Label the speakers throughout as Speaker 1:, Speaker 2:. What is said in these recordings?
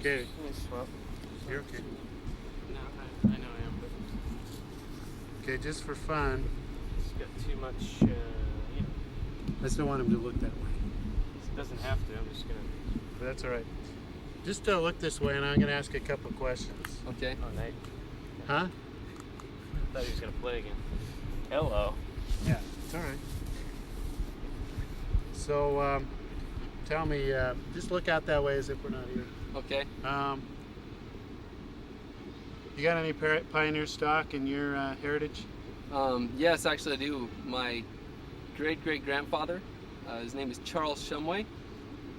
Speaker 1: Okay.
Speaker 2: Let me swap.
Speaker 1: You're okay.
Speaker 2: No, I know I am, but
Speaker 1: Okay, just for fun.
Speaker 2: it's got too much,
Speaker 1: I still want him to look that way.
Speaker 2: it doesn't have to. I'm just gonna.
Speaker 1: But that's all right. Just look this way, and I'm going to ask a couple questions.
Speaker 3: Okay.
Speaker 2: Oh, Nate.
Speaker 1: Huh?
Speaker 2: I thought he was gonna play again. Hello.
Speaker 1: Yeah, it's all right. So, tell me, just look out that way as if we're not here.
Speaker 3: Okay.
Speaker 1: You got any pioneer stock in your heritage?
Speaker 3: Yes, actually I do. My great-great-grandfather, his name is Charles Shumway.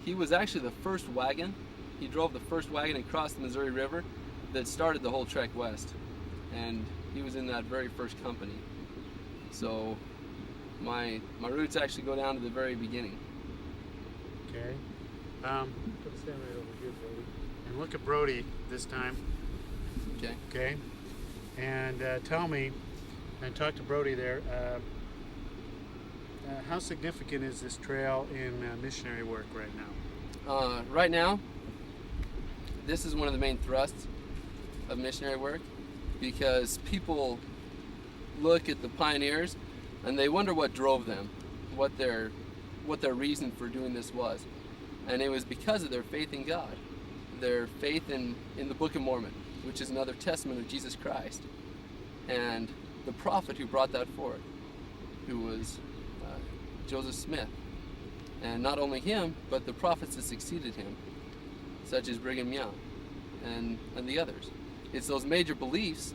Speaker 3: He was actually the first wagon. He drove the first wagon across the Missouri River that started the whole trek west. And he was in that very first company. So my roots actually go down to the very beginning.
Speaker 1: Okay. Put stand right over here, Brody. And look at Brody this time.
Speaker 3: Okay.
Speaker 1: Okay. And tell me, and talk to Brody there, how significant is this trail in missionary work right now?
Speaker 3: Right now, this is one of the main thrusts of missionary work, because people look at the pioneers and they wonder what drove them, what their reason for doing this was. And it was because of their faith in God, their faith in the Book of Mormon, which is another testament of Jesus Christ, and the prophet who brought that forth, who was Joseph Smith. And not only him, but the prophets that succeeded him, such as Brigham Young and the others. It's those major beliefs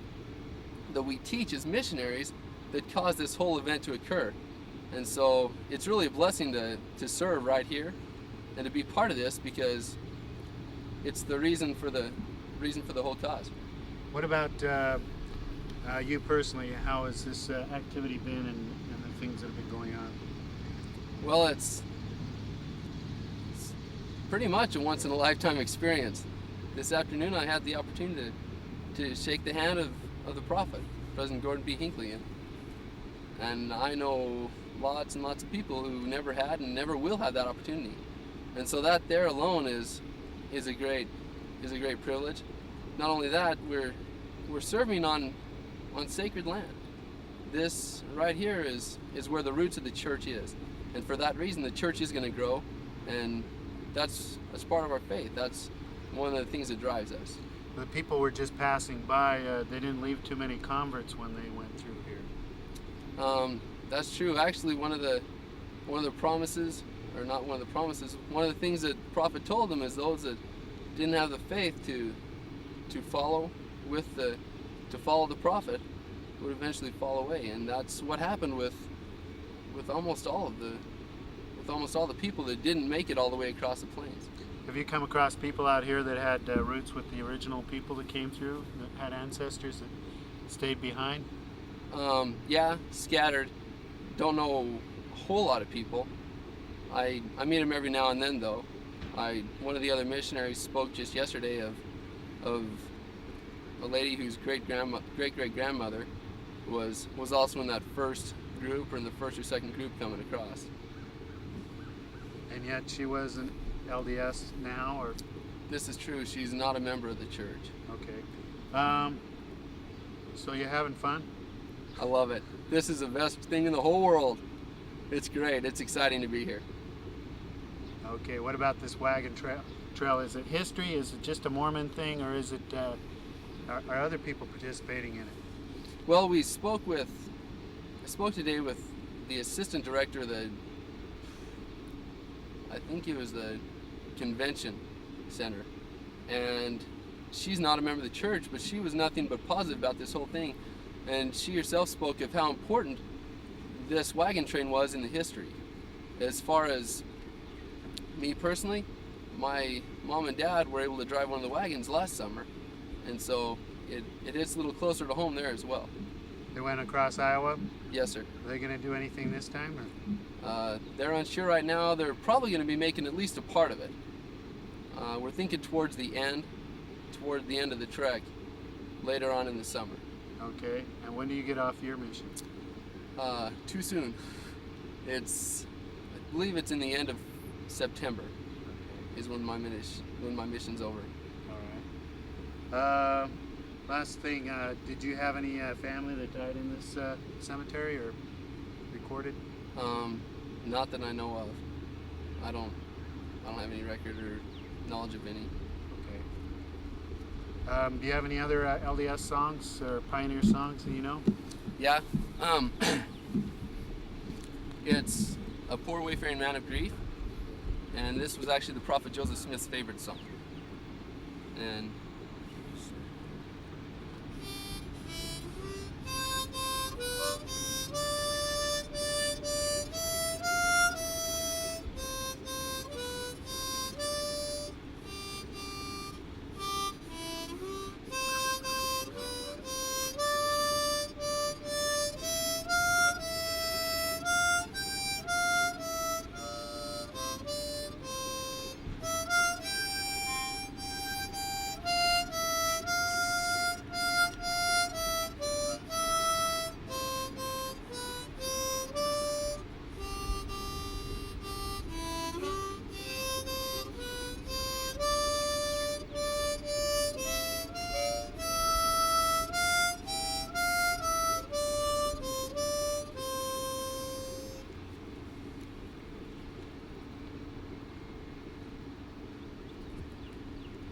Speaker 3: that we teach as missionaries that cause this whole event to occur. And so it's really a blessing to serve right here and to be part of this, because it's the reason for the whole cause.
Speaker 1: What about you personally? How has this activity been and the things that have been going on?
Speaker 3: Well, it's pretty much a once-in-a-lifetime experience. This afternoon I had the opportunity to shake the hand of the prophet, President Gordon B. Hinckley. And I know lots and lots of people who never had and never will have that opportunity. And so that there alone is a great privilege. Not only that, we're serving on sacred land. This right here is where the roots of the church is. And for that reason, the church is going to grow, and that's part of our faith. That's one of the things that drives us.
Speaker 1: The people were just passing by. They didn't leave too many converts when they went through here.
Speaker 3: That's true. Actually, one of the promises, or not one of the promises, one of the things that the prophet told them is those that didn't have the faith to follow the prophet would eventually fall away, and that's what happened with almost all the people that didn't make it all the way across the plains.
Speaker 1: Have you come across people out here that had roots with the original people that came through, that had ancestors that stayed behind?
Speaker 3: Yeah, scattered. Don't know a whole lot of people. I meet them every now and then, though. One of the other missionaries spoke just yesterday of a lady whose great-great-grandmother was also in that first group, or in the first or second group coming across.
Speaker 1: And yet she was an LDS now, or?
Speaker 3: This is true. She's not a member of the church.
Speaker 1: Okay. So you're having fun?
Speaker 3: I love it. This is the best thing in the whole world. It's great. It's exciting to be here.
Speaker 1: Okay, what about this wagon trail? Is it history? Is it just a Mormon thing, or is it are other people participating in it?
Speaker 3: Well, I spoke today with the assistant director of I think it was the convention center, and she's not a member of the church, but she was nothing but positive about this whole thing, and she herself spoke of how important this wagon train was in the history. As far as me personally, my mom and dad were able to drive one of the wagons last summer, and so it is a little closer to home there as well.
Speaker 1: They went across Iowa?
Speaker 3: Yes, sir.
Speaker 1: Are they going to do anything this time? Or?
Speaker 3: They're unsure right now. They're probably going to be making at least a part of it. We're thinking toward the end of the trek, later on in the summer.
Speaker 1: Okay. And when do you get off your mission?
Speaker 3: Too soon. I believe it's in the end of September.
Speaker 1: Okay.
Speaker 3: Is when my mission's over.
Speaker 1: All Last thing, did you have any family that died in this cemetery or recorded?
Speaker 3: Not that I know of. I don't have any record or knowledge of any.
Speaker 1: Okay. Do you have any other LDS songs or pioneer songs that you know?
Speaker 3: Yeah. It's A Poor Wayfaring Man of Grief, and this was actually the Prophet Joseph Smith's favorite song. And